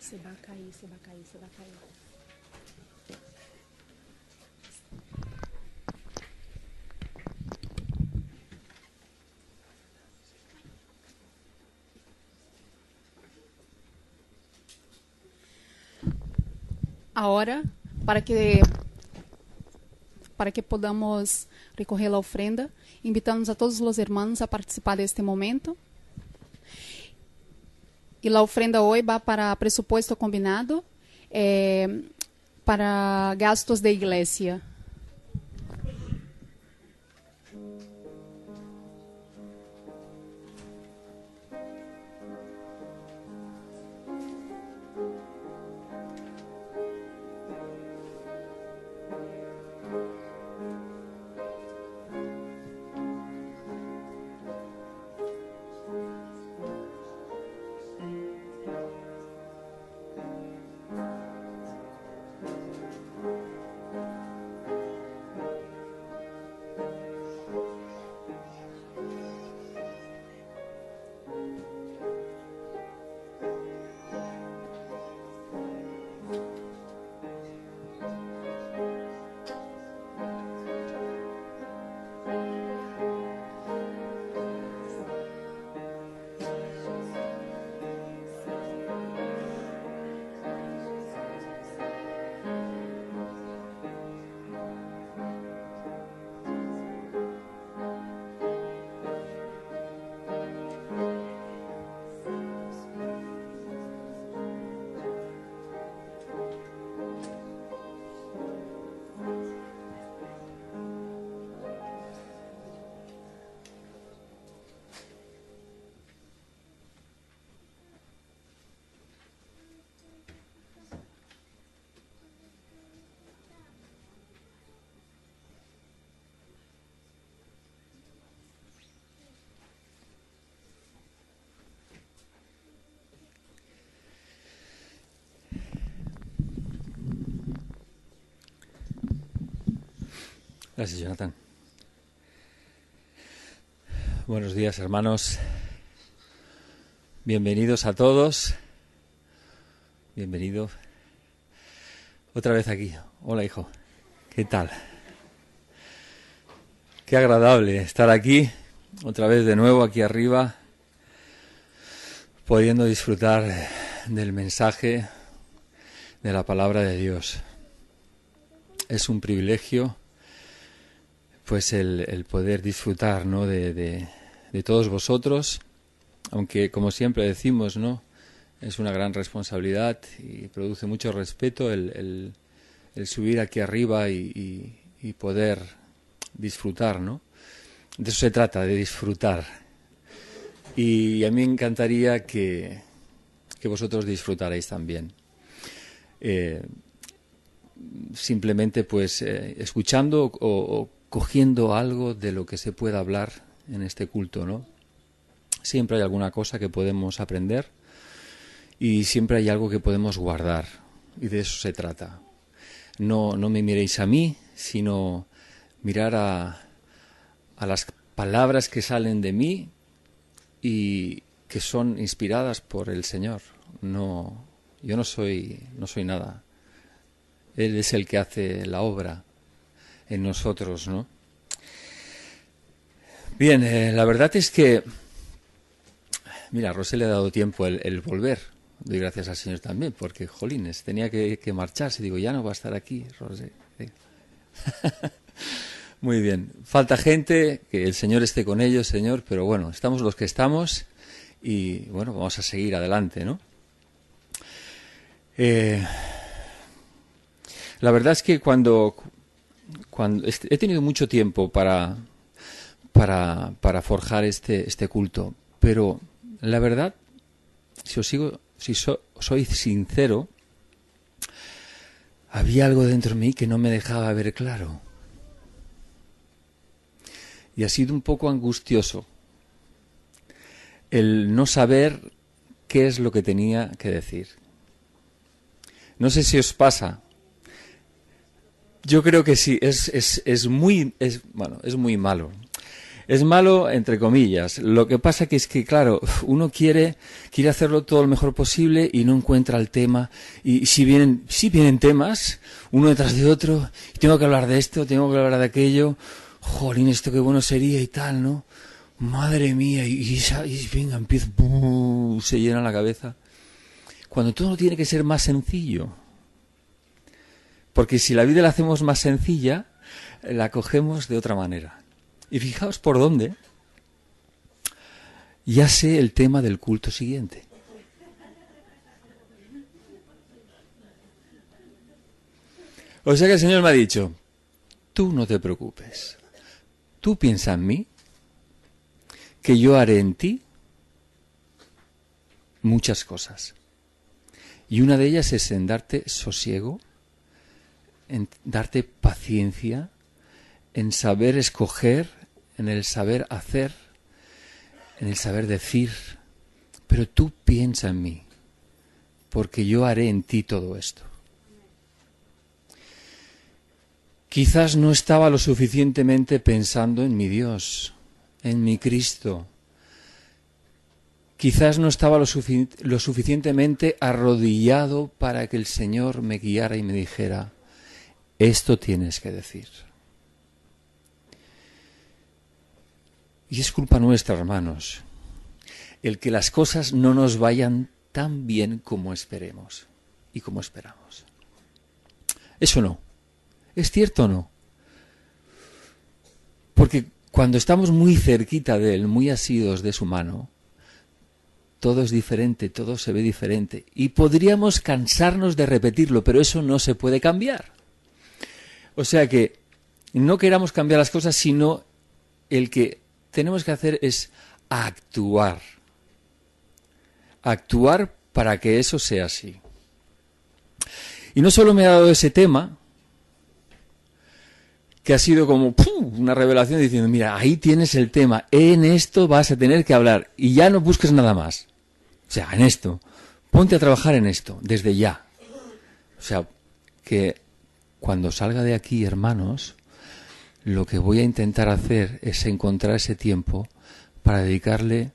Se va a caer, se va a caer, se va a caer. Ahora, para que podamos recorrer a ofrenda, invitamos a todos os irmãos a participar deste momento. E a ofrenda hoje vai para presupuesto combinado, para gastos de igreja. Gracias, Jonathan. Buenos días, hermanos. Bienvenidos a todos. Bienvenido otra vez aquí. Hola, hijo. ¿Qué tal? Qué agradable estar aquí, otra vez de nuevo aquí arriba, pudiendo disfrutar del mensaje de la palabra de Dios. Es un privilegio pues el poder disfrutar, ¿no?, de todos vosotros, aunque como siempre decimos, ¿no?, es una gran responsabilidad y produce mucho respeto el subir aquí arriba y poder disfrutar, ¿no? De eso se trata, de disfrutar. Y a mí me encantaría que vosotros disfrutarais también. Simplemente pues escuchando o cogiendo algo de lo que se pueda hablar en este culto, ¿no? Siempre hay alguna cosa que podemos aprender y siempre hay algo que podemos guardar, y de eso se trata. No me miréis a mí, sino mirar a las palabras que salen de mí y que son inspiradas por el Señor. Yo no soy nada. Él es el que hace la obra en nosotros, ¿no? Bien, la verdad es que, mira, a Rosé le ha dado tiempo el volver. Doy gracias al Señor también, porque, jolines, tenía que marcharse. Digo, ya no va a estar aquí, Rosé. Muy bien. Falta gente, que el Señor esté con ellos, Señor, pero bueno, estamos los que estamos y, bueno, vamos a seguir adelante, ¿no? La verdad es que cuando he tenido mucho tiempo para forjar este culto, pero la verdad, si soy sincero, había algo dentro de mí que no me dejaba ver claro. Y ha sido un poco angustioso el no saber qué es lo que tenía que decir. No sé si os pasa. Yo creo que sí, es muy malo. Es malo, entre comillas. Lo que pasa que es que, claro, uno quiere hacerlo todo lo mejor posible y no encuentra el tema. Y si vienen temas, uno detrás de otro, y tengo que hablar de esto, tengo que hablar de aquello. Jolín, esto qué bueno sería y tal, ¿no? Madre mía, y venga, empiezo, se llena la cabeza. Cuando todo tiene que ser más sencillo. Porque si la vida la hacemos más sencilla, la cogemos de otra manera. Y fijaos por dónde. Ya sé el tema del culto siguiente. O sea que el Señor me ha dicho, tú no te preocupes. Tú piensa en mí, que yo haré en ti muchas cosas. Y una de ellas es en darte sosiego, en darte paciencia, en saber escoger, en el saber hacer, en el saber decir. Pero tú piensa en mí, porque yo haré en ti todo esto. Quizás no estaba lo suficientemente pensando en mi Dios, en mi Cristo. Quizás no estaba lo suficientemente arrodillado para que el Señor me guiara y me dijera, esto tienes que decir. Y es culpa nuestra, hermanos, el que las cosas no nos vayan tan bien como esperemos y como esperamos. Eso no. ¿Es cierto o no? Porque cuando estamos muy cerquita de Él, muy asidos de su mano, todo es diferente, todo se ve diferente. Y podríamos cansarnos de repetirlo, pero eso no se puede cambiar. O sea que no queramos cambiar las cosas, sino el que tenemos que hacer es actuar. Actuar para que eso sea así. Y no solo me ha dado ese tema, que ha sido como una revelación diciendo, mira, ahí tienes el tema, en esto vas a tener que hablar y ya no busques nada más. O sea, en esto, ponte a trabajar en esto, desde ya. O sea, que cuando salga de aquí, hermanos, lo que voy a intentar hacer es encontrar ese tiempo para dedicarle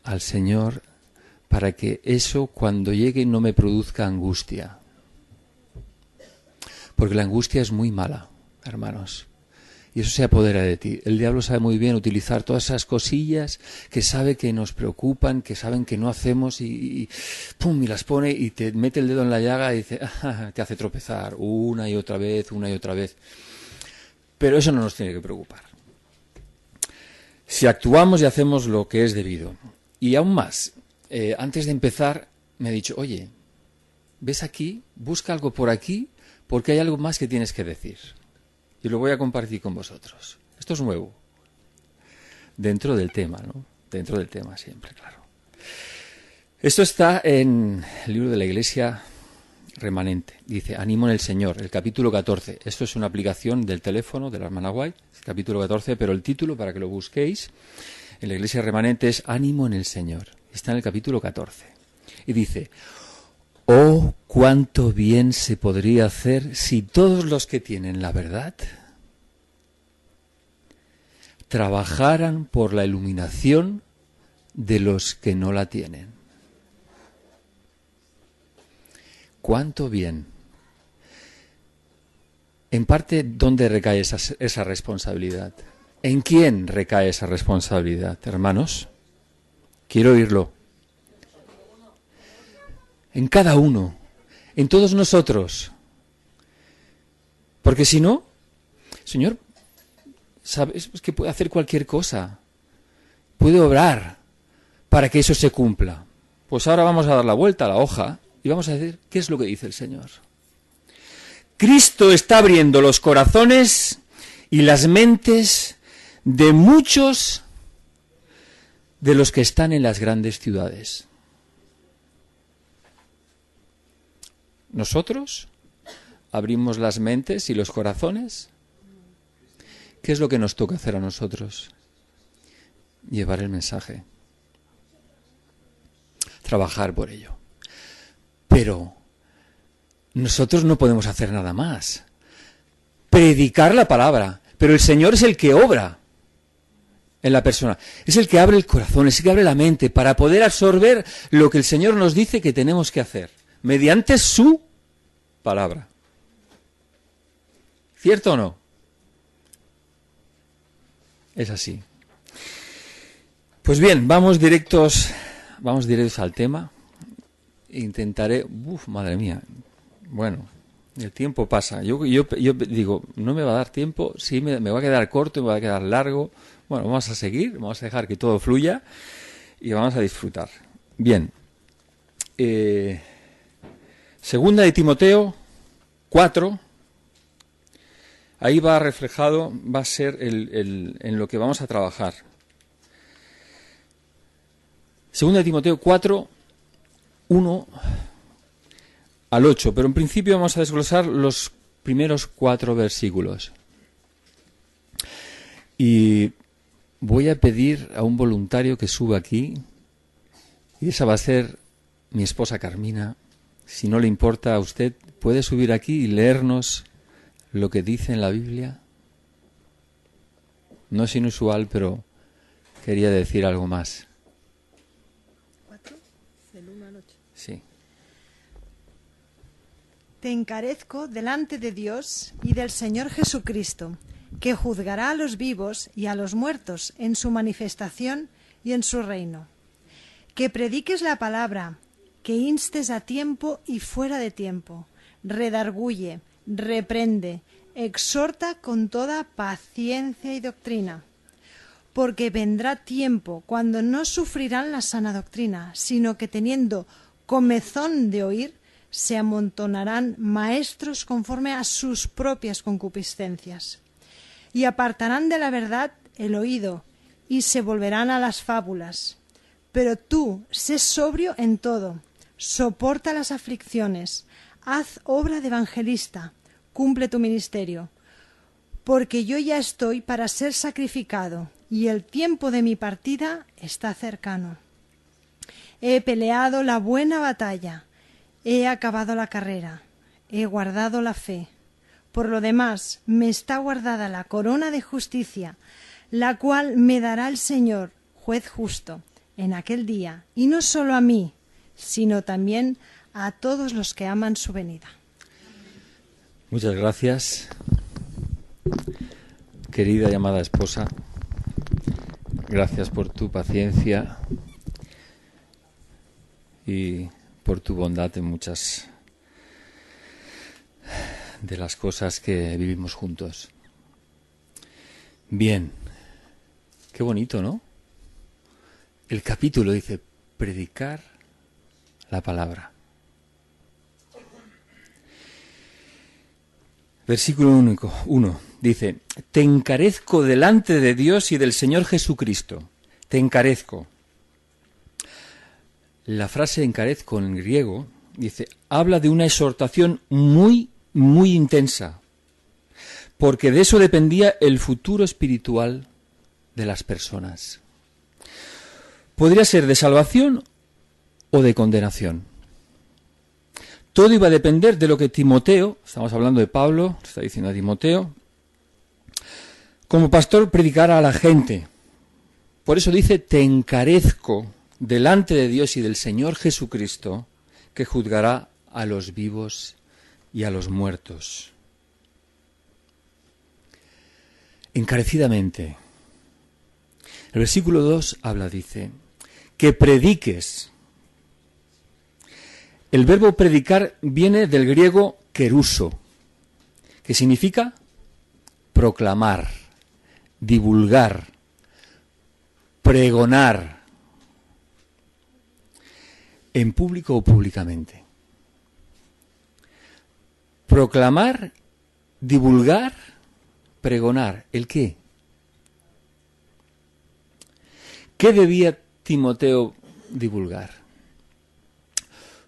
al Señor, para que eso cuando llegue no me produzca angustia. Porque la angustia es muy mala, hermanos, y eso se apodera de ti. El diablo sabe muy bien utilizar todas esas cosillas que sabe que nos preocupan, que saben que no hacemos y pum, y las pone y te mete el dedo en la llaga y dice, te hace tropezar una y otra vez. Pero eso no nos tiene que preocupar. Si actuamos y hacemos lo que es debido. Y aún más, antes de empezar me ha dicho, oye, ves aquí, busca algo por aquí, porque hay algo más que tienes que decir. Y lo voy a compartir con vosotros. Esto es nuevo. Dentro del tema, ¿no? Dentro del tema siempre, claro. Esto está en el libro de la Iglesia Remanente. Dice, Ánimo en el Señor, el capítulo 14. Esto es una aplicación del teléfono de la hermana White, capítulo 14, pero el título, para que lo busquéis, en la Iglesia Remanente es Ánimo en el Señor. Está en el capítulo 14. Y dice, oh, cuánto bien se podría hacer si todos los que tienen la verdad trabajaran por la iluminación de los que no la tienen. Cuánto bien. En parte, ¿dónde recae esa responsabilidad? ¿En quién recae esa responsabilidad, hermanos? Quiero oírlo. En cada uno, en todos nosotros. Porque si no, Señor, sabes que puede hacer cualquier cosa. Puede obrar para que eso se cumpla. Pues ahora vamos a dar la vuelta a la hoja y vamos a decir qué es lo que dice el Señor. Cristo está abriendo los corazones y las mentes de muchos de los que están en las grandes ciudades. ¿Nosotros abrimos las mentes y los corazones? ¿Qué es lo que nos toca hacer a nosotros? Llevar el mensaje. Trabajar por ello. Pero nosotros no podemos hacer nada más. Predicar la palabra. Pero el Señor es el que obra. en la persona. Es el que abre el corazón, es el que abre la mente para poder absorber lo que el Señor nos dice que tenemos que hacer, mediante su palabra. ¿Cierto o no? Es así. Pues bien, vamos directos al tema. Intentaré, madre mía, bueno, el tiempo pasa. Yo digo, no me va a dar tiempo, sí, me va a quedar corto, me va a quedar largo. Bueno, vamos a seguir, vamos a dejar que todo fluya y vamos a disfrutar. Bien, segunda de Timoteo 4, ahí va reflejado, va a ser en lo que vamos a trabajar. Segunda de Timoteo 4, 1 al 8, pero en principio vamos a desglosar los primeros 4 versículos. Y voy a pedir a un voluntario que suba aquí, y esa va a ser mi esposa Carmina. Si no le importa a usted, ¿puede subir aquí y leernos lo que dice en la Biblia? No es inusual, pero quería decir algo más. 4, del 1 al 8. Sí. Te encarezco delante de Dios y del Señor Jesucristo, que juzgará a los vivos y a los muertos en su manifestación y en su reino. Que prediques la palabra, que instes a tiempo y fuera de tiempo, redarguye, reprende, exhorta con toda paciencia y doctrina. Porque vendrá tiempo cuando no sufrirán la sana doctrina, sino que teniendo comezón de oír, se amontonarán maestros conforme a sus propias concupiscencias. Y apartarán de la verdad el oído, y se volverán a las fábulas. Pero tú, sé sobrio en todo, soporta las aflicciones, haz obra de evangelista, cumple tu ministerio. Porque yo ya estoy para ser sacrificado, y el tiempo de mi partida está cercano. He peleado la buena batalla, he acabado la carrera, he guardado la fe. Por lo demás, me está guardada la corona de justicia, la cual me dará el Señor, juez justo, en aquel día, y no solo a mí, sino también a todos los que aman su venida. Muchas gracias, querida y amada esposa. Gracias por tu paciencia y por tu bondad en muchas de las cosas que vivimos juntos. Bien, qué bonito, ¿no? El capítulo dice, predicar la palabra. Versículo 1 dice, te encarezco delante de Dios y del Señor Jesucristo. Te encarezco. La frase encarezco en griego, dice, habla de una exhortación muy, muy intensa, porque de eso dependía el futuro espiritual de las personas. Podría ser de salvación o de condenación. Todo iba a depender de lo que Timoteo, estamos hablando de Pablo, está diciendo a Timoteo, como pastor predicara a la gente. Por eso dice, te encarezco delante de Dios y del Señor Jesucristo, que juzgará a los vivos y a los muertos. Encarecidamente. El versículo 2 dice, que prediques. El verbo predicar viene del griego keruso, que significa proclamar, divulgar, pregonar, en público o públicamente. Proclamar, divulgar, pregonar. ¿El qué? ¿Qué debía Timoteo divulgar?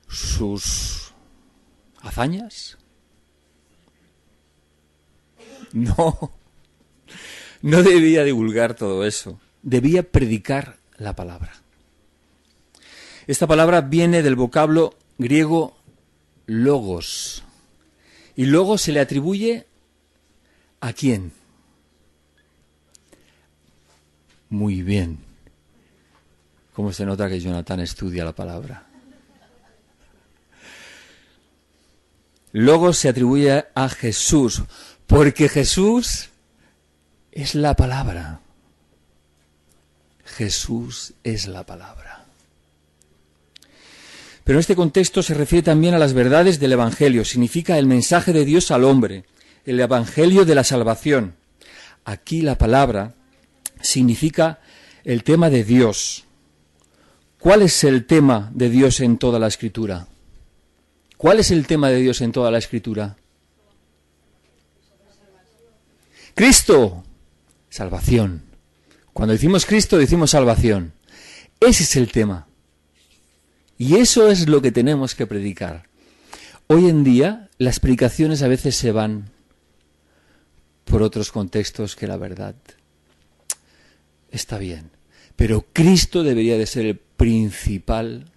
¿Sus hazañas? No debía divulgar todo eso. Debía predicar la palabra. Esta palabra viene del vocablo griego logos. Y logos se le atribuye ¿a quién? Muy bien. ¿Cómo se nota que Jonathan estudia la palabra? Logos se atribuye a Jesús, porque Jesús es la palabra. Jesús es la palabra. Pero en este contexto se refiere también a las verdades del Evangelio. Significa el mensaje de Dios al hombre, el Evangelio de la salvación. Aquí la palabra significa el tema de Dios. ¿Cuál es el tema de Dios en toda la Escritura? ¿Cuál es el tema de Dios en toda la Escritura? Cristo, salvación. Cuando decimos Cristo, decimos salvación. Ese es el tema. Y eso es lo que tenemos que predicar. Hoy en día, las predicaciones a veces se van por otros contextos que la verdad. Está bien. Pero Cristo debería de ser el principal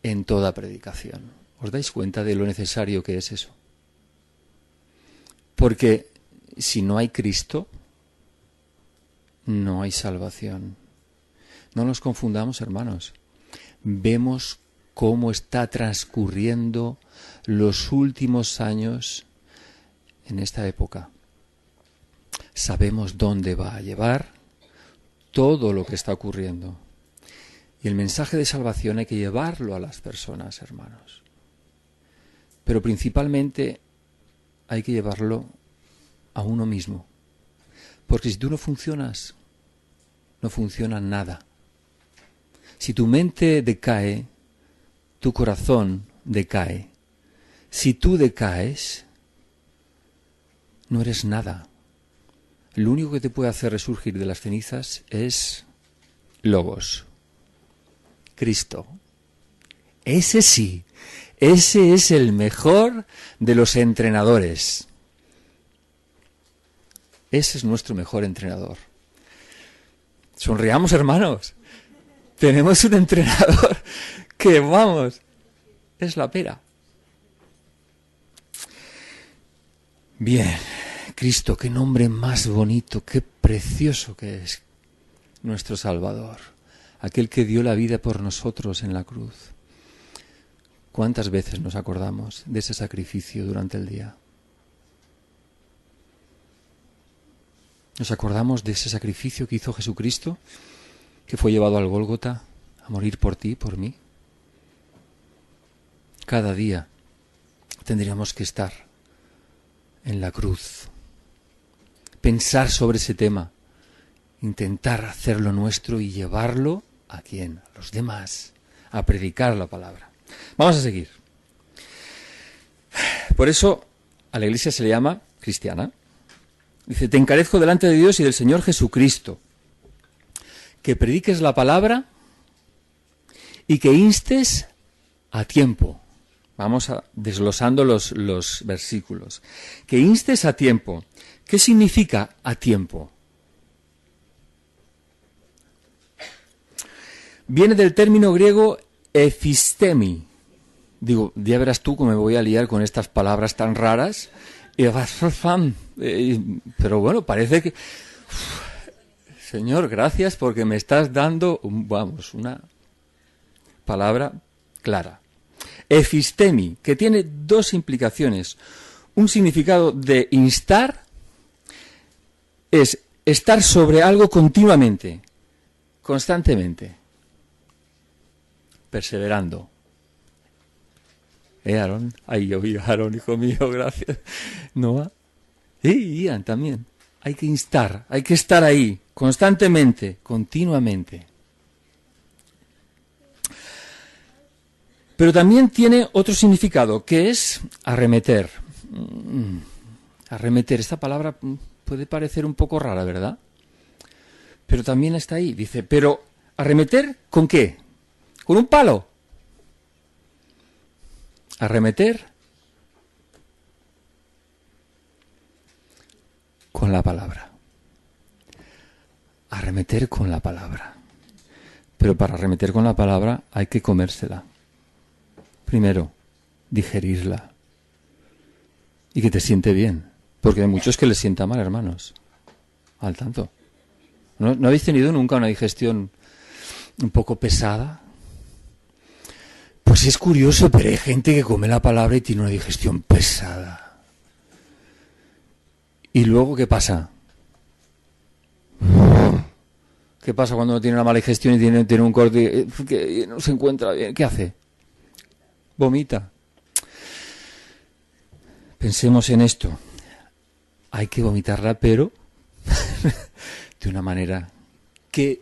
en toda predicación. ¿Os dais cuenta de lo necesario que es eso? Porque si no hay Cristo, no hay salvación. No nos confundamos, hermanos. Vemos cómo está transcurriendo los últimos años en esta época. Sabemos dónde va a llevar todo lo que está ocurriendo. Y el mensaje de salvación hay que llevarlo a las personas, hermanos. Pero principalmente hay que llevarlo a uno mismo. Porque si tú no funcionas, no funciona nada. Si tu mente decae, tu corazón decae. Si tú decaes, no eres nada. Lo único que te puede hacer resurgir de las cenizas es Logos, Cristo. Ese sí, ese es el mejor de los entrenadores. Ese es nuestro mejor entrenador. Sonriamos, hermanos. Tenemos un entrenador que, vamos, es la pera. Bien, Cristo, qué nombre más bonito, qué precioso que es nuestro Salvador, aquel que dio la vida por nosotros en la cruz. ¿Cuántas veces nos acordamos de ese sacrificio durante el día? ¿Nos acordamos de ese sacrificio que hizo Jesucristo, que fue llevado al Gólgota a morir por ti, por mí? Cada día tendríamos que estar en la cruz, pensar sobre ese tema, intentar hacerlo nuestro y llevarlo ¿a quién? A los demás, a predicar la palabra. Vamos a seguir. Por eso a la iglesia se le llama cristiana. Dice, te encarezco delante de Dios y del Señor Jesucristo, que prediques la palabra y que instes a tiempo. Vamos desglosando los versículos. Que instes a tiempo. ¿Qué significa a tiempo? Viene del término griego ephistemi. Digo, ya verás tú cómo me voy a liar con estas palabras tan raras. Pero bueno, parece que... Señor, gracias porque me estás dando, una palabra clara. Ephistemi, que tiene dos implicaciones. Un significado de instar es estar sobre algo continuamente, constantemente, perseverando. Aarón, ahí oí, Aarón, hijo mío, gracias. Noah, y Ian también. Hay que instar, hay que estar ahí, constantemente, continuamente. Pero también tiene otro significado, que es arremeter. Arremeter, esta palabra puede parecer un poco rara, ¿verdad? Pero también está ahí, dice, pero ¿arremeter con qué? ¿Con un palo? Arremeter con la palabra. Arremeter con la palabra. Pero para arremeter con la palabra hay que comérsela. Primero, digerirla. Y que te siente bien. Porque hay muchos que les sienta mal, hermanos. Al tanto. ¿No habéis tenido nunca una digestión un poco pesada? Pues es curioso, pero hay gente que come la palabra y tiene una digestión pesada. ¿Y luego qué pasa? ¿Qué pasa cuando uno tiene una mala digestión y tiene un corte que no se encuentra bien? ¿Qué hace? Vomita. Pensemos en esto. Hay que vomitarla, pero de una manera que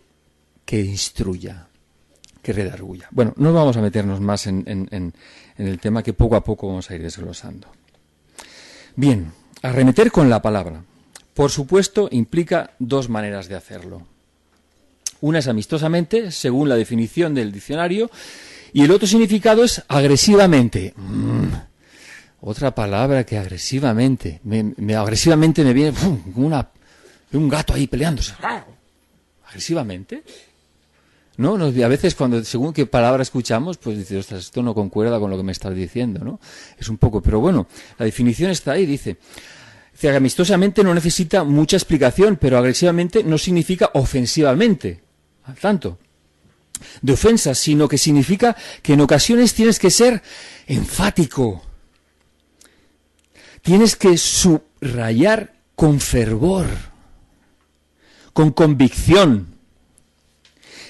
instruya, que redarguya. Bueno, no vamos a meternos más en el tema, que poco a poco vamos a ir desglosando. Bien, arremeter con la palabra. Por supuesto, implica dos maneras de hacerlo. Una es amistosamente, según la definición del diccionario, y el otro significado es agresivamente. Otra palabra que agresivamente. Agresivamente me viene como un gato ahí peleándose. ¿Agresivamente? ¿No? A veces cuando según qué palabra escuchamos, pues dices, ostras, esto no concuerda con lo que me estás diciendo, ¿no? Es un poco, pero bueno, la definición está ahí, dice que amistosamente no necesita mucha explicación, pero agresivamente no significa ofensivamente, al tanto, de ofensa, sino que significa que en ocasiones tienes que ser enfático, tienes que subrayar con fervor, con convicción,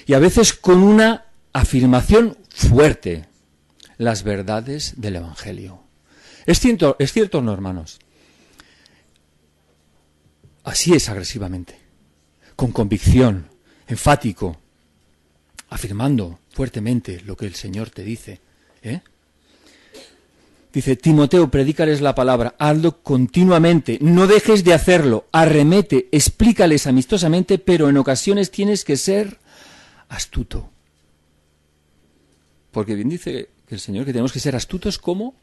y a veces con una afirmación fuerte, las verdades del Evangelio. Es cierto, no, hermanos. Así es agresivamente, con convicción, enfático, afirmando fuertemente lo que el Señor te dice. Dice, Timoteo, predícales la palabra, hazlo continuamente, no dejes de hacerlo, arremete, explícales amistosamente, pero en ocasiones tienes que ser astuto. Porque bien dice que el Señor que tenemos que ser astutos, ¿cómo?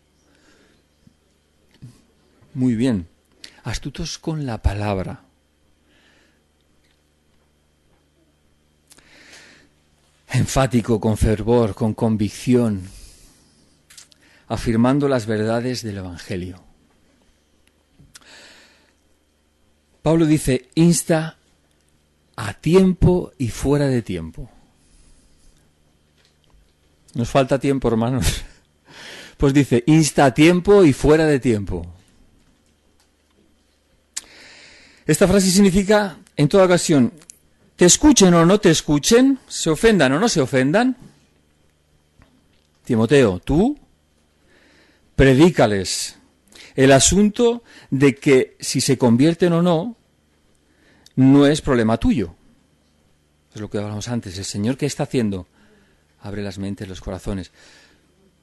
Muy bien, astutos con la palabra. Enfático, con fervor, con convicción, afirmando las verdades del Evangelio. Pablo dice, insta a tiempo y fuera de tiempo. Nos falta tiempo, hermanos. Pues dice, insta a tiempo y fuera de tiempo. Esta frase significa, en toda ocasión, te escuchen o no te escuchen, se ofendan o no se ofendan. Timoteo, tú predícales el asunto de que si se convierten o no, no es problema tuyo. Es lo que hablamos antes. El Señor, ¿qué está haciendo? Abre las mentes, los corazones.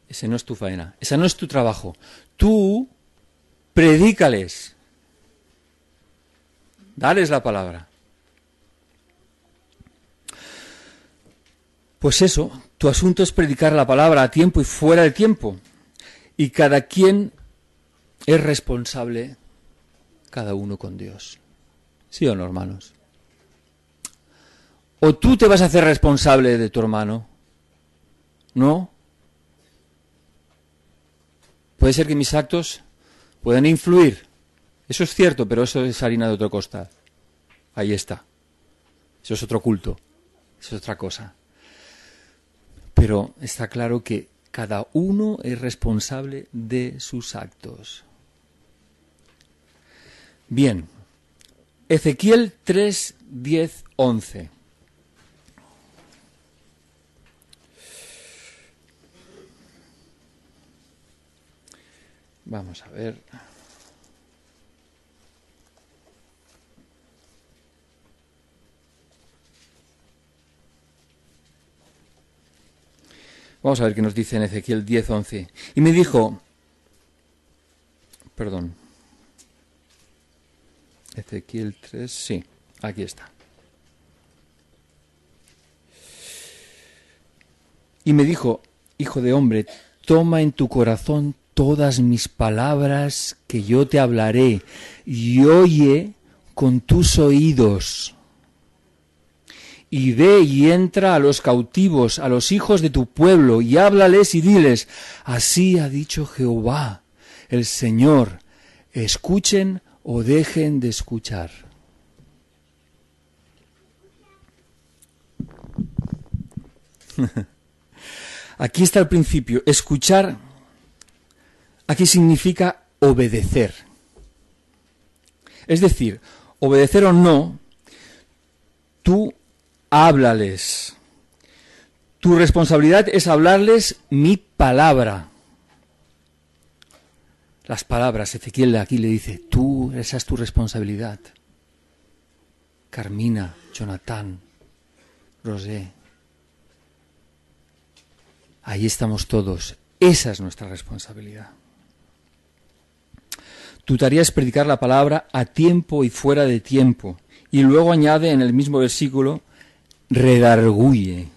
Ese no es tu faena, ese no es tu trabajo. Tú predícales. Dales la palabra. Pues eso, tu asunto es predicar la palabra a tiempo y fuera de tiempo. Y cada quien es responsable, cada uno con Dios. ¿Sí o no, hermanos? ¿O tú te vas a hacer responsable de tu hermano? ¿No? Puede ser que mis actos puedan influir. Eso es cierto, pero eso es harina de otro costal. Ahí está. Eso es otro culto. Eso es otra cosa. Pero está claro que cada uno es responsable de sus actos. Bien. Ezequiel 3, 10, 11. Vamos a ver. Vamos a ver qué nos dice en Ezequiel 10, 11. Y me dijo, Ezequiel 3, sí, aquí está. Y me dijo, hijo de hombre, toma en tu corazón todas mis palabras que yo te hablaré y oye con tus oídos. Y ve y entra a los cautivos, a los hijos de tu pueblo, y háblales y diles, así ha dicho Jehová, el Señor, escuchen o dejen de escuchar. Aquí está el principio. Escuchar, aquí significa obedecer. Es decir, obedecer o no, tú háblales. Tu responsabilidad es hablarles mi palabra. Las palabras, Ezequiel aquí le dice, esa es tu responsabilidad. Carmina, Jonathan, Rosé. Ahí estamos todos. Esa es nuestra responsabilidad. Tu tarea es predicar la palabra a tiempo y fuera de tiempo. Y luego añade en el mismo versículo, redarguye.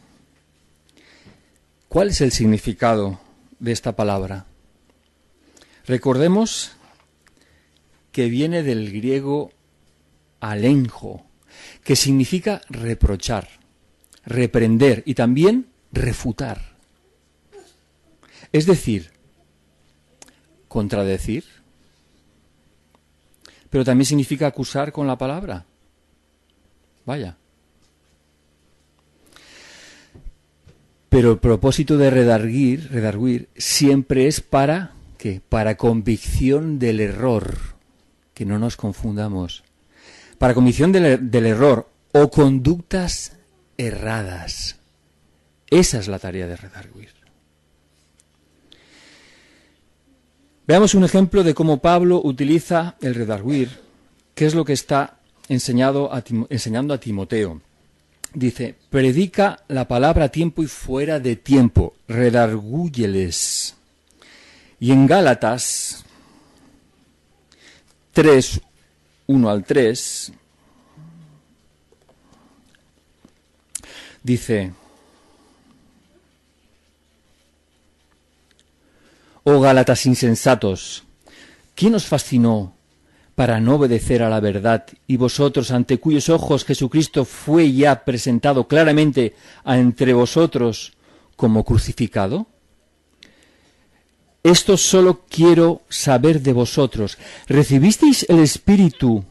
¿Cuál es el significado de esta palabra? Recordemos que viene del griego alenjo, que significa reprochar, reprender y también refutar. Es decir, contradecir, pero también significa acusar con la palabra. Vaya. Pero el propósito de redarguir, siempre es para, ¿qué? Para convicción del error, que no nos confundamos. Para convicción del error o conductas erradas. Esa es la tarea de redarguir. Veamos un ejemplo de cómo Pablo utiliza el redarguir, que es lo que está enseñando a Timoteo. Dice, predica la palabra a tiempo y fuera de tiempo, redargúyeles. Y en Gálatas 3, 1 al 3, dice, oh Gálatas insensatos, ¿quién os fascinó para no obedecer a la verdad, y vosotros, ante cuyos ojos Jesucristo fue ya presentado claramente entre vosotros como crucificado? Esto solo quiero saber de vosotros. ¿Recibisteis el Espíritu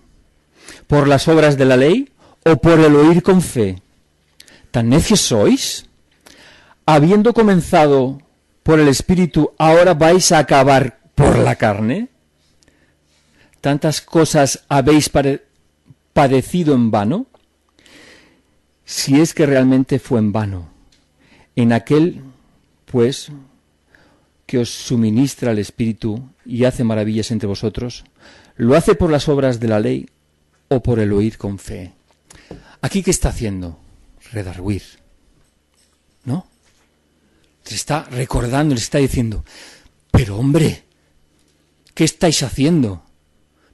por las obras de la ley o por el oír con fe? ¿Tan necios sois? Habiendo comenzado por el Espíritu, ¿ahora vais a acabar por la carne? ¿Tantas cosas habéis padecido en vano? Si es que realmente fue en vano. En aquel, pues, que os suministra el Espíritu y hace maravillas entre vosotros, ¿lo hace por las obras de la ley o por el oír con fe? ¿Aquí qué está haciendo? Redarguir, ¿no? Se está recordando, le está diciendo, pero hombre, ¿qué estáis haciendo?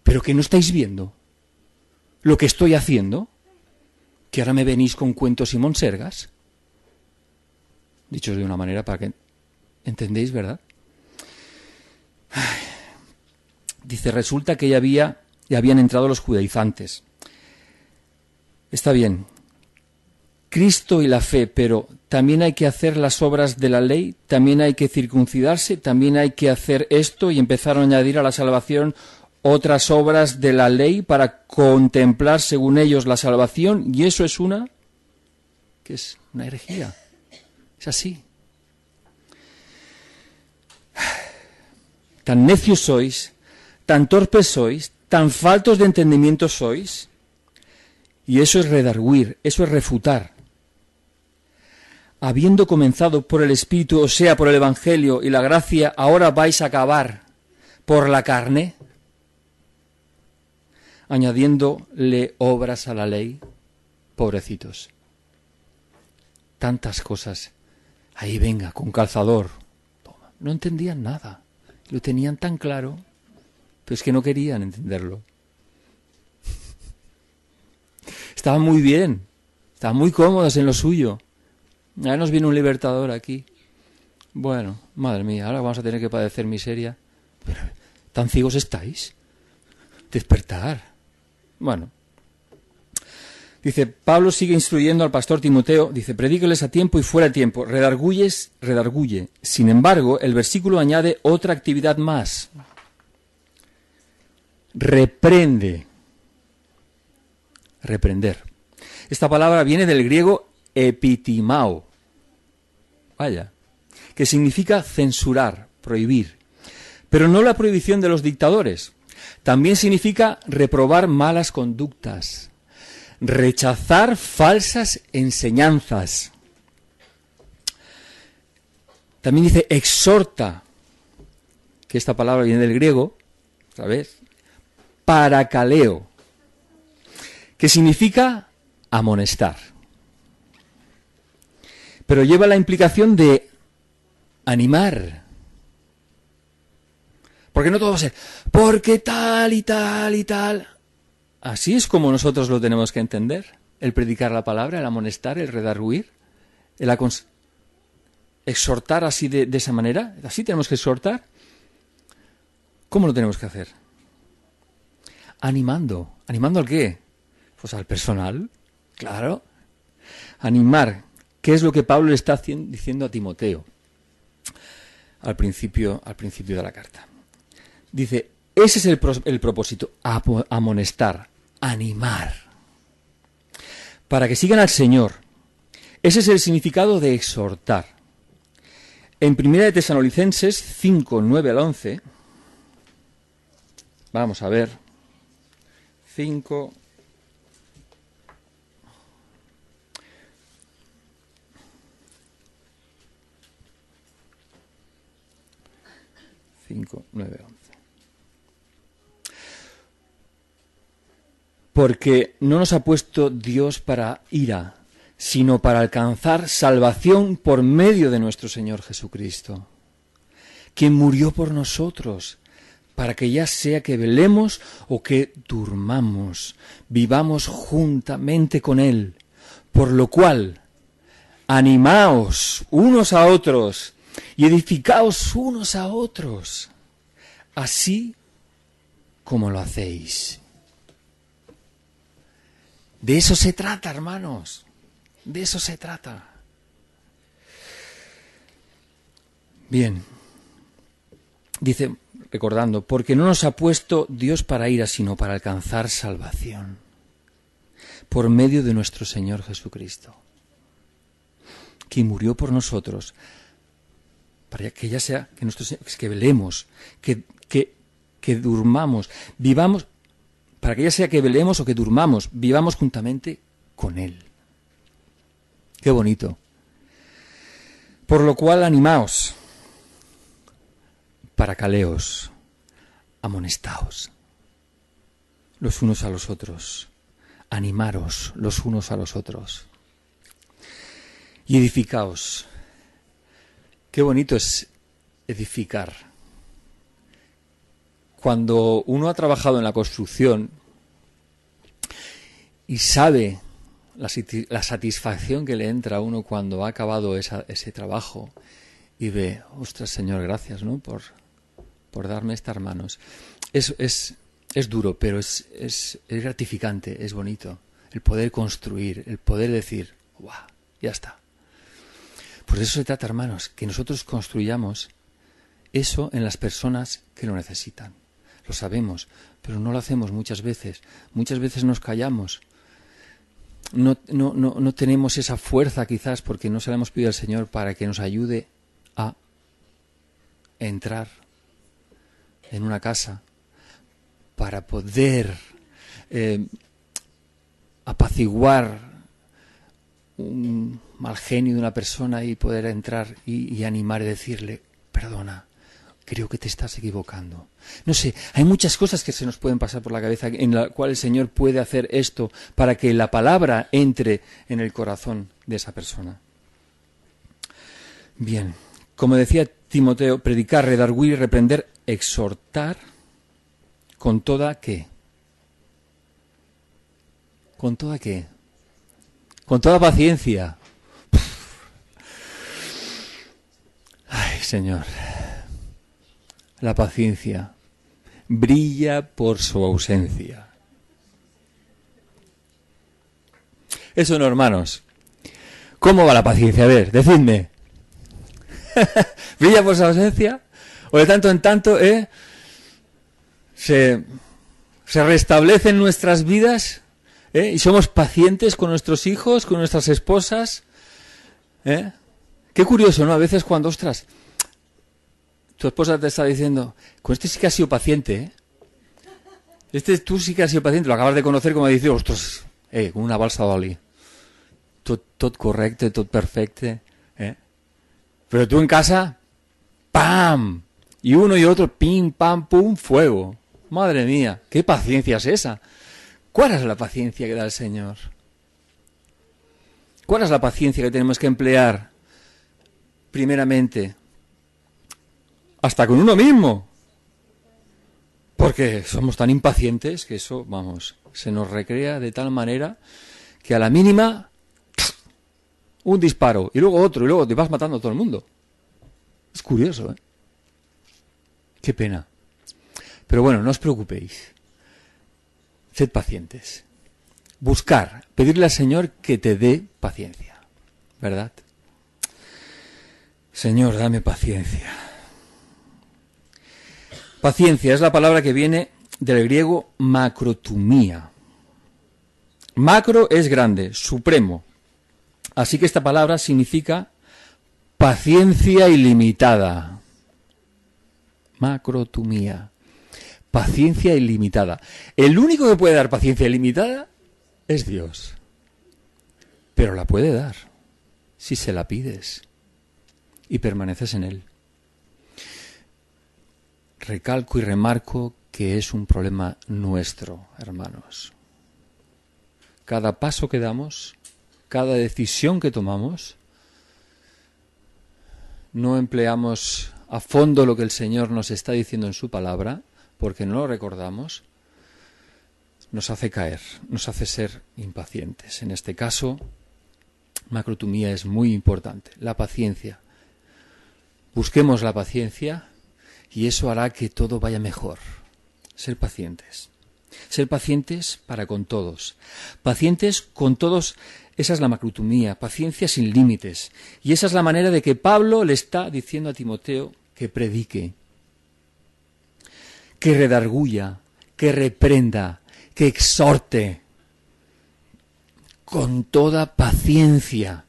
¿Pero que no estáis viendo lo que estoy haciendo? ¿Que ahora me venís con cuentos y monsergas? Dichos de una manera para que entendéis, ¿verdad? Dice, resulta que ya habían entrado los judaizantes. Está bien, Cristo y la fe, pero también hay que hacer las obras de la ley, también hay que circuncidarse, también hay que hacer esto, y empezaron a añadir a la salvación otras obras de la ley para contemplar según ellos la salvación, y eso es que es una herejía. Es así. Tan necios sois, tan torpes sois, tan faltos de entendimiento sois, y eso es redarguir, eso es refutar. Habiendo comenzado por el Espíritu, o sea, por el Evangelio y la gracia, ¿ahora vais a acabar por la carne? Añadiéndole obras a la ley, pobrecitos. Tantas cosas. Ahí venga, con calzador. Toma. No entendían nada. Lo tenían tan claro, pero es que no querían entenderlo. Estaban muy bien, estaban muy cómodos en lo suyo. Ahora nos viene un libertador aquí. Bueno, madre mía, ahora vamos a tener que padecer miseria. Pero, ¿tan ciegos estáis? Despertar. Bueno, dice, Pablo sigue instruyendo al pastor Timoteo, dice, predíqueles a tiempo y fuera de tiempo, redarguye. Sin embargo, el versículo añade otra actividad más. Reprender. Esta palabra viene del griego epitimao, Vaya. Que significa censurar, prohibir. Pero no la prohibición de los dictadores. También significa reprobar malas conductas, rechazar falsas enseñanzas. También dice exhorta, que esta palabra viene del griego, ¿sabes? Parakaleo, que significa amonestar. Pero lleva la implicación de animar. Porque no todo va a ser, porque tal y tal y tal. Así es como nosotros lo tenemos que entender. El predicar la palabra, el amonestar, el redarguir, el exhortar así de esa manera. Así tenemos que exhortar. ¿Cómo lo tenemos que hacer? Animando. ¿Animando al qué? Pues al personal, claro. Animar. ¿Qué es lo que Pablo le está diciendo a Timoteo? Al principio de la carta. Dice, ese es el propósito, amonestar, animar. Para que sigan al Señor. Ese es el significado de exhortar. En 1 de Tesalonicenses 5, 9 al 11, vamos a ver, 5... 5, 9, 11. Porque no nos ha puesto Dios para ira, sino para alcanzar salvación por medio de nuestro Señor Jesucristo, quien murió por nosotros, para que ya sea que velemos o que durmamos, vivamos juntamente con Él, por lo cual animaos unos a otros y edificaos unos a otros, así como lo hacéis. De eso se trata, hermanos, de eso se trata. Bien, dice, recordando, porque no nos ha puesto Dios para ira, sino para alcanzar salvación, por medio de nuestro Señor Jesucristo, quien murió por nosotros, para que ya sea que velemos, que durmamos, vivamos, para que ya sea que velemos o que durmamos, vivamos juntamente con Él. Qué bonito. Por lo cual animaos, paracaleos, amonestaos los unos a los otros, animaros los unos a los otros y edificaos. Qué bonito es edificar. Cuando uno ha trabajado en la construcción y sabe la satisfacción que le entra a uno cuando ha acabado ese trabajo y ve, ostras, Señor, gracias, ¿no? por darme estas manos. Es duro, pero es gratificante, es bonito. El poder construir, el poder decir, ¡guau! Ya está. Pues de eso se trata, hermanos, que nosotros construyamos eso en las personas que lo necesitan. Lo sabemos, pero no lo hacemos muchas veces. Muchas veces nos callamos. No tenemos esa fuerza quizás porque no se la hemos pedido al Señor para que nos ayude a entrar en una casa, para poder apaciguar un mal genio de una persona y poder entrar y animar y decirle, perdona, creo que te estás equivocando. No sé, hay muchas cosas que se nos pueden pasar por la cabeza en la cual el Señor puede hacer esto para que la palabra entre en el corazón de esa persona. Bien, como decía Timoteo, predicar, redarguir, reprender, exhortar, ¿con toda qué? ¿Con toda qué? Con toda paciencia. Ay, Señor. La paciencia brilla por su ausencia. Eso no, hermanos. ¿Cómo va la paciencia? A ver, decidme. ¿Brilla por su ausencia? ¿O de tanto en tanto se restablecen nuestras vidas y somos pacientes con nuestros hijos, con nuestras esposas? Qué curioso, ¿no? A veces cuando, ostras, tu esposa te está diciendo, con este sí que has sido paciente, ¿eh? Tú sí que has sido paciente, lo acabas de conocer, como dices, ostras, con una balsa d'oli. Tot correcte, tot perfecte, ¿eh? Pero tú en casa, ¡pam! Y uno y otro, pim, pam, pum, fuego. Madre mía, ¿qué paciencia es esa? ¿Cuál es la paciencia que da el Señor? ¿Cuál es la paciencia que tenemos que emplear? Primeramente, hasta con uno mismo. Porque somos tan impacientes que eso, vamos, se nos recrea de tal manera que a la mínima, un disparo, y luego otro, y luego te vas matando a todo el mundo. Es curioso, ¿eh? Qué pena. Pero bueno, no os preocupéis. Sed pacientes. Buscar, pedirle al Señor que te dé paciencia. ¿Verdad? Señor, dame paciencia. Paciencia es la palabra que viene del griego macrotumía. Macro es grande, supremo. Así que esta palabra significa paciencia ilimitada. Macrotumía. Paciencia ilimitada. El único que puede dar paciencia ilimitada es Dios. Pero la puede dar si se la pides y permaneces en Él. Recalco y remarco que es un problema nuestro, hermanos. Cada paso que damos, cada decisión que tomamos, no empleamos a fondo lo que el Señor nos está diciendo en su palabra, porque no lo recordamos, nos hace caer, nos hace ser impacientes. En este caso, macrotumía es muy importante, la paciencia. Busquemos la paciencia y eso hará que todo vaya mejor. Ser pacientes. Ser pacientes para con todos. Pacientes con todos, esa es la macrotumía, paciencia sin límites. Y esa es la manera de que Pablo le está diciendo a Timoteo que predique, que redarguya, que reprenda, que exhorte con toda paciencia,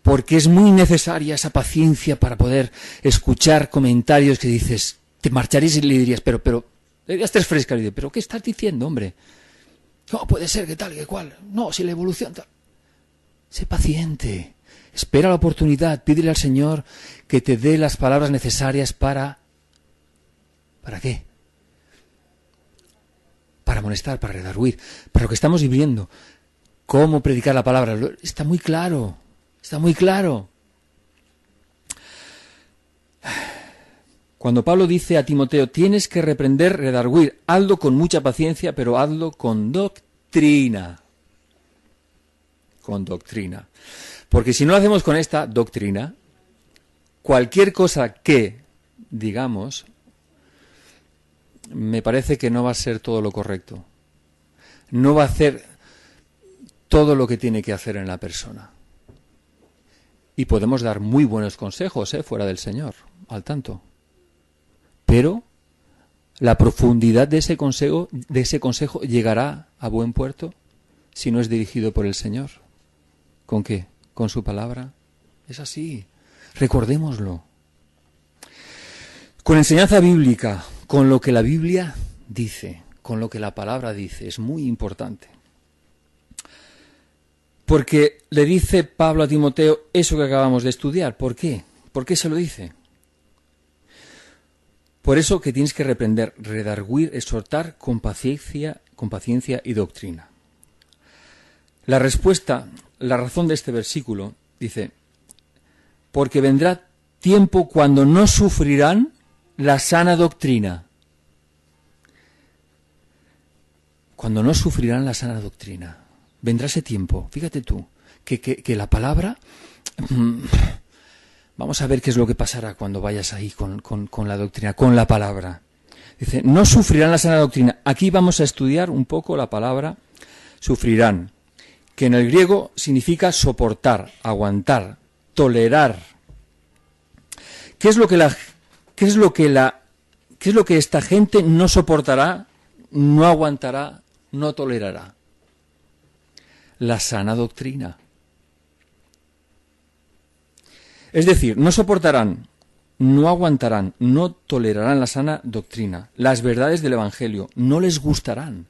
porque es muy necesaria esa paciencia para poder escuchar comentarios que dices, te marcharías y le dirías, pero, ya estás fresca, le dices, pero ¿qué estás diciendo, hombre? No, puede ser que tal, que cual, no, si la evolución tal. Sé paciente, espera la oportunidad, pídele al Señor que te dé las palabras necesarias ¿para qué? Para amonestar, para redarguir, para lo que estamos viviendo. ¿Cómo predicar la palabra? Está muy claro, está muy claro. Cuando Pablo dice a Timoteo, tienes que reprender, redarguir, hazlo con mucha paciencia, pero hazlo con doctrina. Con doctrina. Porque si no lo hacemos con esta doctrina, cualquier cosa que digamos, me parece que no va a ser todo lo correcto. No va a hacer todo lo que tiene que hacer en la persona. Y podemos dar muy buenos consejos, fuera del Señor, al tanto. Pero la profundidad de ese consejo llegará a buen puerto si no es dirigido por el Señor. ¿Con qué? Con su palabra. Es así. Recordémoslo. Con enseñanza bíblica, con lo que la Biblia dice, con lo que la palabra dice, es muy importante. Porque le dice Pablo a Timoteo eso que acabamos de estudiar. ¿Por qué? ¿Por qué se lo dice? Por eso que tienes que reprender, redarguir, exhortar con paciencia y doctrina. La respuesta, la razón de este versículo, dice, porque vendrá tiempo cuando no sufrirán la sana doctrina. Cuando no sufrirán la sana doctrina. Vendrá ese tiempo, fíjate tú, que la palabra... Vamos a ver qué es lo que pasará cuando vayas ahí con la doctrina, con la palabra. Dice, no sufrirán la sana doctrina. Aquí vamos a estudiar un poco la palabra sufrirán, que en el griego significa soportar, aguantar, tolerar. ¿Qué es lo que esta gente no soportará, no aguantará, no tolerará? La sana doctrina. Es decir, no soportarán, no aguantarán, no tolerarán la sana doctrina, las verdades del Evangelio, no les gustarán,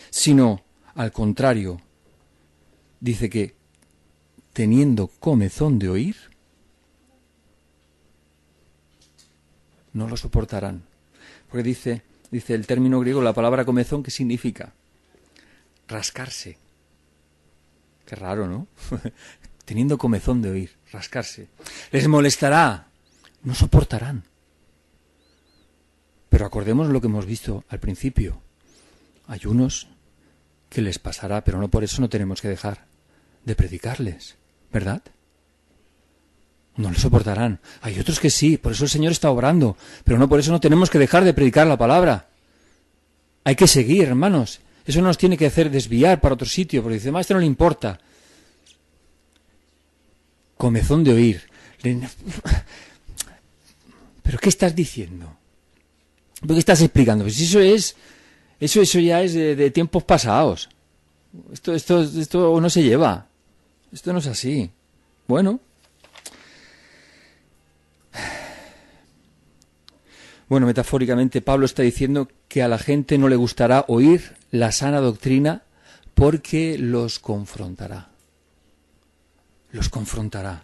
sino, al contrario, dice que teniendo comezón de oír, no lo soportarán. Porque dice el término griego, la palabra comezón, ¿qué significa? Rascarse. Qué raro, ¿no? Teniendo comezón de oír, rascarse. Les molestará, no soportarán. Pero acordemos lo que hemos visto al principio. Hay unos que les pasará, pero no por eso no tenemos que dejar de predicarles, ¿verdad? No les soportarán. Hay otros que sí, por eso el Señor está obrando, pero no por eso no tenemos que dejar de predicar la palabra. Hay que seguir, hermanos. Eso no nos tiene que hacer desviar para otro sitio, porque dice, a este no le importa. Comezón de oír. ¿Pero qué estás diciendo? ¿Por qué estás explicando? Pues eso ya es de tiempos pasados. Esto no se lleva. Esto no es así. Bueno, metafóricamente Pablo está diciendo que a la gente no le gustará oír la sana doctrina porque los confrontará. Los confrontará.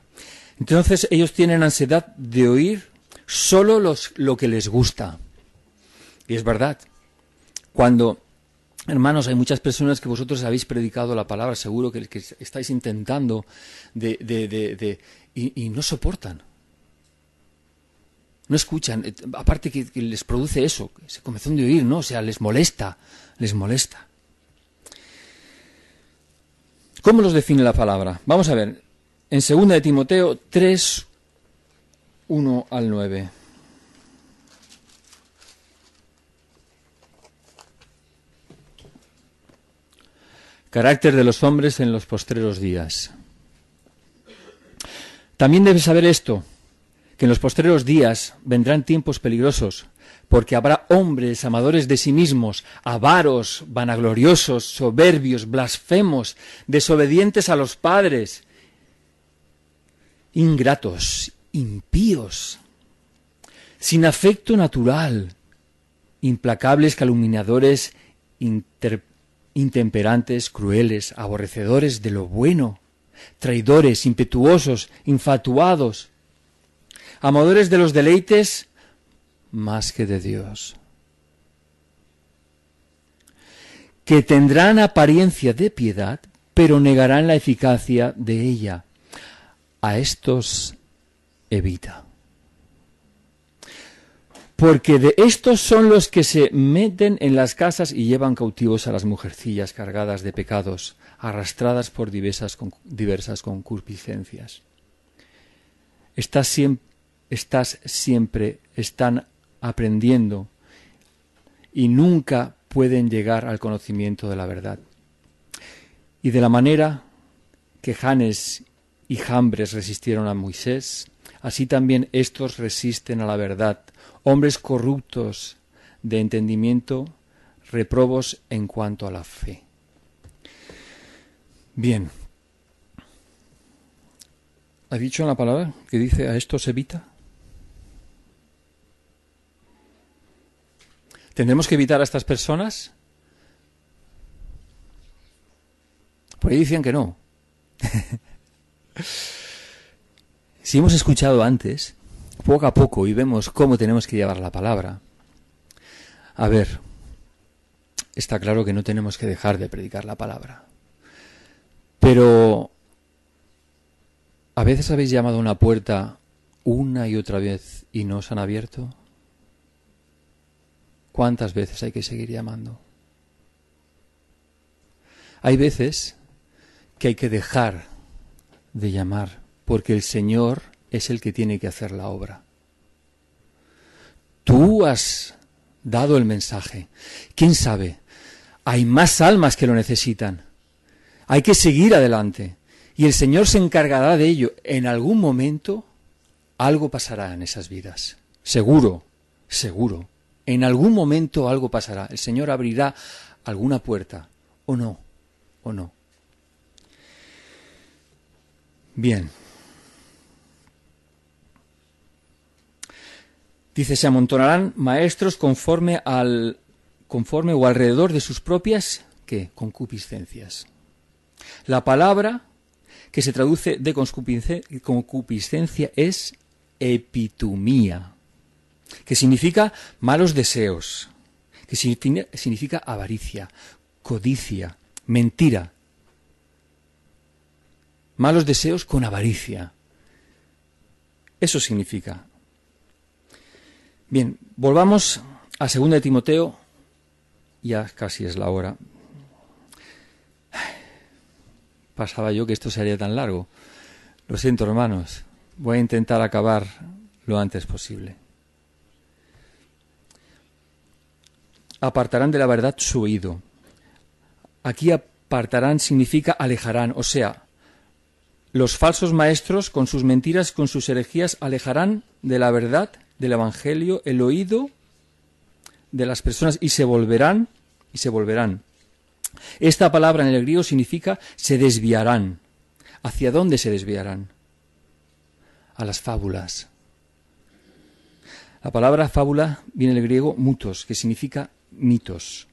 Entonces ellos tienen ansiedad de oír solo lo que les gusta. Y es verdad. Cuando, hermanos, hay muchas personas que vosotros habéis predicado la palabra, seguro que estáis intentando y no soportan. No escuchan, aparte que les produce eso, ese comezón de oír, ¿no? O sea, les molesta. ¿Cómo los define la palabra? Vamos a ver, en 2 de Timoteo 3, 1 al 9. Carácter de los hombres en los postreros días. También debes saber esto, que en los postreros días vendrán tiempos peligrosos, porque habrá hombres amadores de sí mismos, avaros, vanagloriosos, soberbios, blasfemos, desobedientes a los padres, ingratos, impíos, sin afecto natural, implacables, calumniadores, intemperantes, crueles, aborrecedores de lo bueno, traidores, impetuosos, infatuados, amadores de los deleites más que de Dios, que tendrán apariencia de piedad, pero negarán la eficacia de ella. A estos evita. Porque de estos son los que se meten en las casas y llevan cautivos a las mujercillas cargadas de pecados, arrastradas por diversas concupiscencias. Están aprendiendo y nunca pueden llegar al conocimiento de la verdad. Y de la manera que Janes y Jambres resistieron a Moisés, así también estos resisten a la verdad, hombres corruptos de entendimiento, reprobos en cuanto a la fe. Bien. ¿Ha dicho una palabra que dice a estos evita? ¿Tendremos que evitar a estas personas? Por ahí decían que no. Si hemos escuchado antes, poco a poco, y vemos cómo tenemos que llevar la palabra, a ver, está claro que no tenemos que dejar de predicar la palabra. Pero ¿a veces habéis llamado a una puerta una y otra vez y no os han abierto? ¿Cuántas veces hay que seguir llamando? Hay veces que hay que dejar de llamar, porque el Señor es el que tiene que hacer la obra. Tú has dado el mensaje. ¿Quién sabe? Hay más almas que lo necesitan. Hay que seguir adelante. Y el Señor se encargará de ello. En algún momento algo pasará en esas vidas. Seguro, seguro. En algún momento algo pasará. El Señor abrirá alguna puerta. ¿O no? ¿O no? Bien. Dice, se amontonarán maestros conforme o alrededor de sus propias, ¿qué? Concupiscencias. La palabra que se traduce de concupiscencia es epitumía, que significa malos deseos, que significa avaricia, codicia, mentira. Malos deseos con avaricia. Eso significa. Bien, volvamos a 2 de Timoteo. Ya casi es la hora. Pasaba yo que esto sería tan largo. Lo siento, hermanos. Voy a intentar acabar lo antes posible. Apartarán de la verdad su oído. Aquí apartarán significa alejarán, o sea, los falsos maestros con sus mentiras, con sus herejías, alejarán de la verdad, del evangelio, el oído de las personas y se volverán. Esta palabra en el griego significa se desviarán. ¿Hacia dónde se desviarán? A las fábulas. La palabra fábula viene del griego mutos, que significa mitos.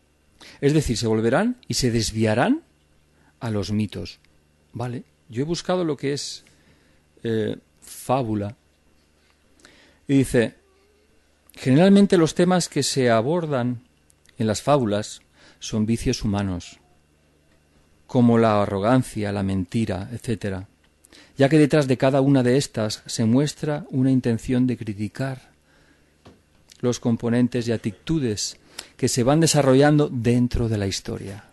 Es decir, se volverán y se desviarán a los mitos. ¿Vale? Yo he buscado lo que es fábula. Y dice, generalmente los temas que se abordan en las fábulas son vicios humanos, como la arrogancia, la mentira, etc., ya que detrás de cada una de estas se muestra una intención de criticar los componentes y actitudes que se van desarrollando dentro de la historia.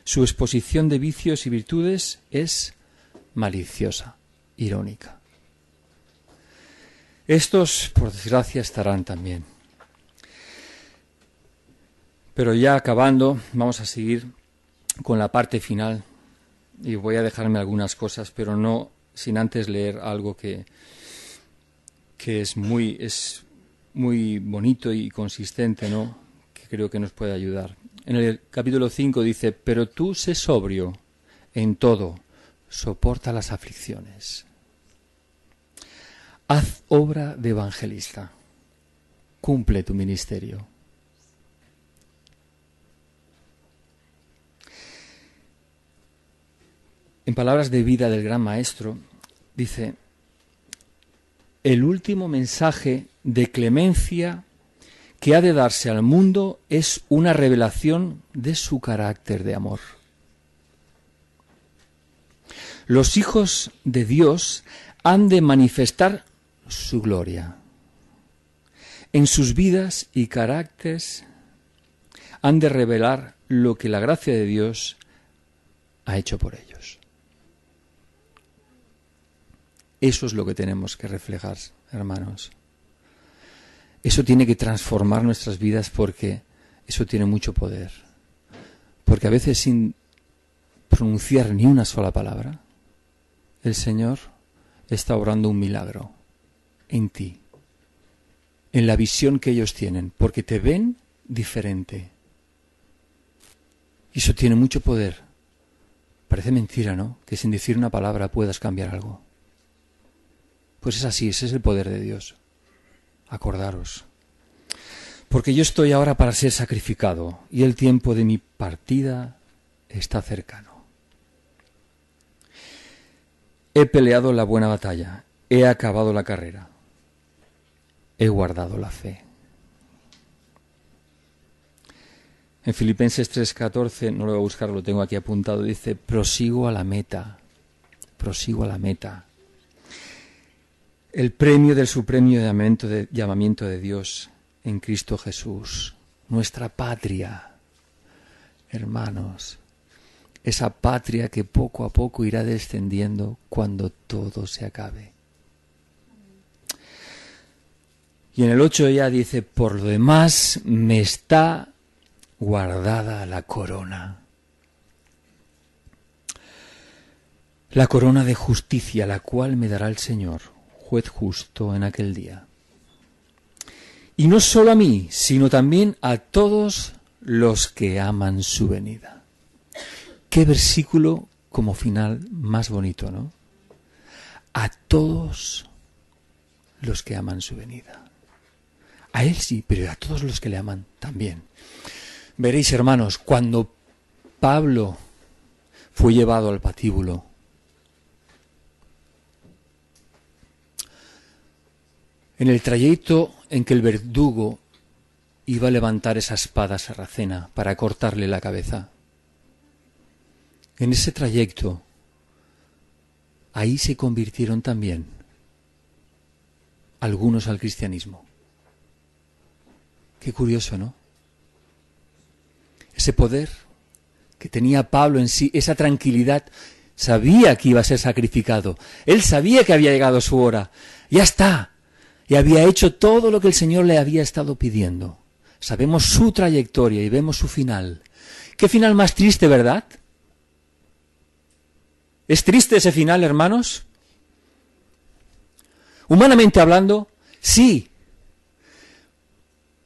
Su exposición de vicios y virtudes es maliciosa, irónica. Estos, por desgracia, estarán también. Pero ya acabando, vamos a seguir con la parte final y voy a dejarme algunas cosas, pero no sin antes leer algo que es muy bonito y consistente, ¿no? Que creo que nos puede ayudar. En el capítulo 5 dice, pero tú sé sobrio en todo, soporta las aflicciones. Haz obra de evangelista, cumple tu ministerio. En palabras de vida del gran maestro, dice, el último mensaje de clemencia que ha de darse al mundo es una revelación de su carácter de amor. Los hijos de Dios han de manifestar su gloria. En sus vidas y caracteres han de revelar lo que la gracia de Dios ha hecho por ellos. Eso es lo que tenemos que reflejar, hermanos. Eso tiene que transformar nuestras vidas porque eso tiene mucho poder. Porque a veces sin pronunciar ni una sola palabra, el Señor está obrando un milagro en ti, en la visión que ellos tienen, porque te ven diferente. Y eso tiene mucho poder. Parece mentira, ¿no? Que sin decir una palabra puedas cambiar algo. Pues es así, ese es el poder de Dios. Acordaros. Porque yo estoy ahora para ser sacrificado y el tiempo de mi partida está cercano. He peleado la buena batalla, he acabado la carrera, he guardado la fe. En Filipenses 3:14, no lo voy a buscar, lo tengo aquí apuntado, dice, prosigo a la meta, el premio del supremo llamamiento de Dios en Cristo Jesús, nuestra patria, hermanos, esa patria que poco a poco irá descendiendo cuando todo se acabe. Y en el 8 ya dice, por lo demás me está guardada la corona de justicia, la cual me dará el Señor, juez justo en aquel día. Y no solo a mí, sino también a todos los que aman su venida. Qué versículo como final más bonito, ¿no? A todos los que aman su venida. A Él sí, pero a todos los que le aman también. Veréis, hermanos, cuando Pablo fue llevado al patíbulo, en el trayecto en que el verdugo iba a levantar esa espada sarracena para cortarle la cabeza, en ese trayecto, ahí se convirtieron también algunos al cristianismo. Qué curioso, ¿no? Ese poder que tenía Pablo en sí, esa tranquilidad, sabía que iba a ser sacrificado. Él sabía que había llegado su hora. Ya está. Y había hecho todo lo que el Señor le había estado pidiendo. Sabemos su trayectoria y vemos su final. Qué final más triste, ¿verdad? ¿Es triste ese final, hermanos? Humanamente hablando, sí.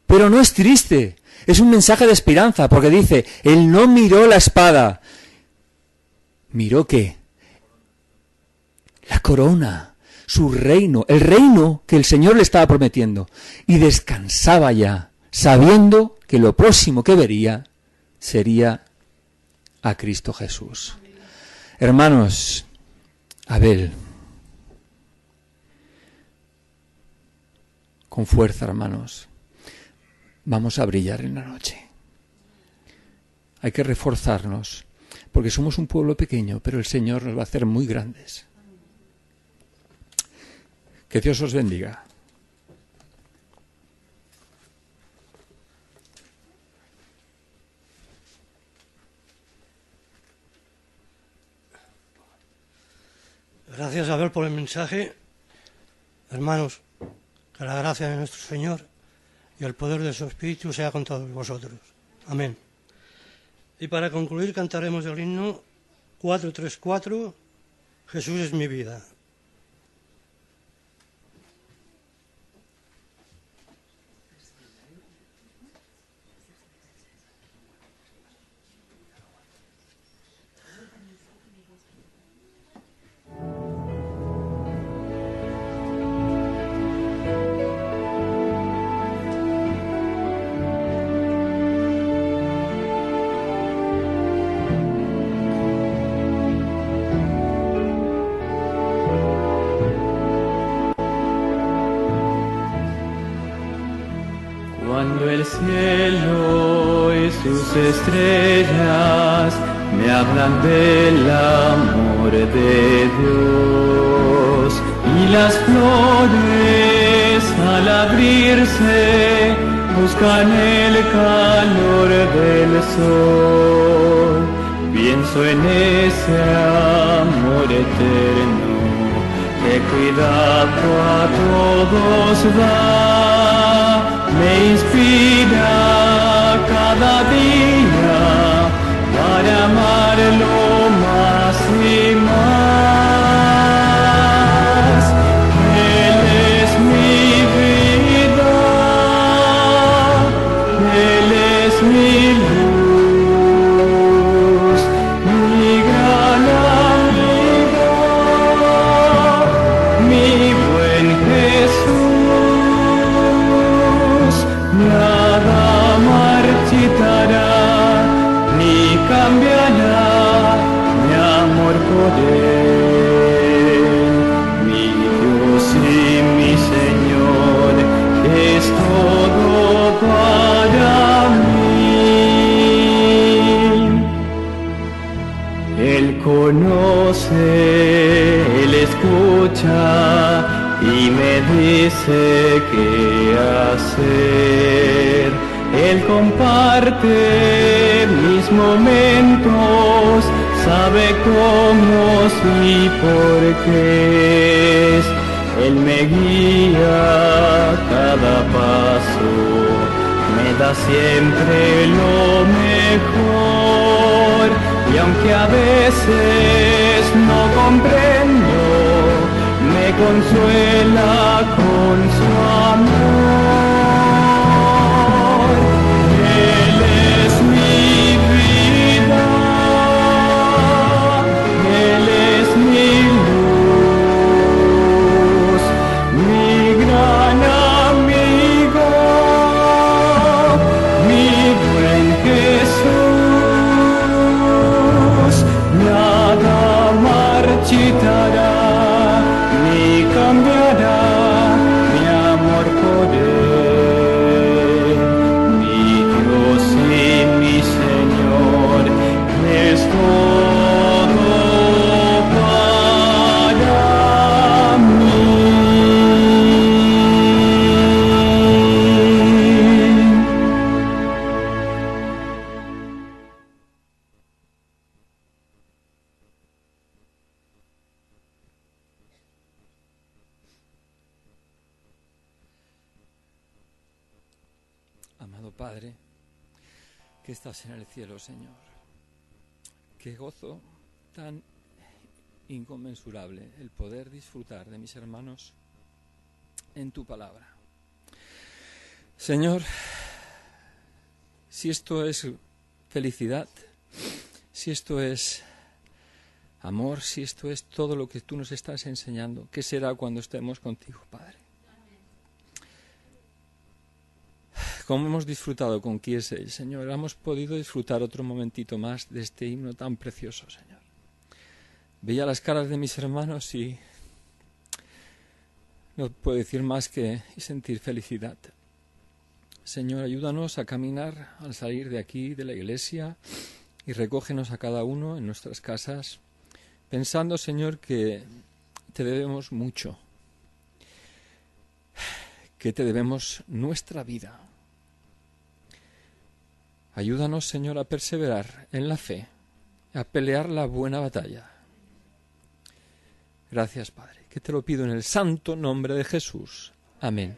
Pero no es triste. Es un mensaje de esperanza, porque dice, Él no miró la espada. ¿Miró qué? La corona, su reino, el reino que el Señor le estaba prometiendo. Y descansaba ya, sabiendo que lo próximo que vería sería a Cristo Jesús. Hermanos, Abel, con fuerza, hermanos, vamos a brillar en la noche. Hay que reforzarnos, porque somos un pueblo pequeño, pero el Señor nos va a hacer muy grandes. Que Dios os bendiga. Gracias, Abel, por el mensaje. Hermanos, que la gracia de nuestro Señor y el poder de su Espíritu sea con todos vosotros. Amén. Y para concluir cantaremos el himno 434, Jesús es mi vida. Cuando el cielo y sus estrellas me hablan del amor de Dios y las flores al abrirse buscan el calor del sol, pienso en ese amor eterno que cuidado a todos da. Me inspira cada día para amarlo más y más. Él es mi vida, Él es mi luz, mi gran amigo, mi buen Jesús. Nada marchitará ni cambiará mi amor por Él. Mi Dios y mi Señor es todo para mí. Él conoce, Él escucha y me dice qué hacer. Él comparte mis momentos, sabe cómo y por qué. Él me guía cada paso, me da siempre lo mejor. Y aunque a veces no comprendo, me consuela con su amor. Él es mi vida, Él es mi luz, mi gran Padre, que estás en el cielo, Señor. Qué gozo tan inconmensurable el poder disfrutar de mis hermanos en tu palabra. Señor, si esto es felicidad, si esto es amor, si esto es todo lo que tú nos estás enseñando, ¿qué será cuando estemos contigo, Padre? Como hemos disfrutado con Kiesel, Señor, hemos podido disfrutar otro momentito más de este himno tan precioso, Señor. Veía las caras de mis hermanos y no puedo decir más que sentir felicidad. Señor, ayúdanos a caminar al salir de aquí, de la iglesia, y recógenos a cada uno en nuestras casas, pensando, Señor, que te debemos mucho, que te debemos nuestra vida. Ayúdanos, Señor, a perseverar en la fe, a pelear la buena batalla. Gracias, Padre, que te lo pido en el santo nombre de Jesús. Amén.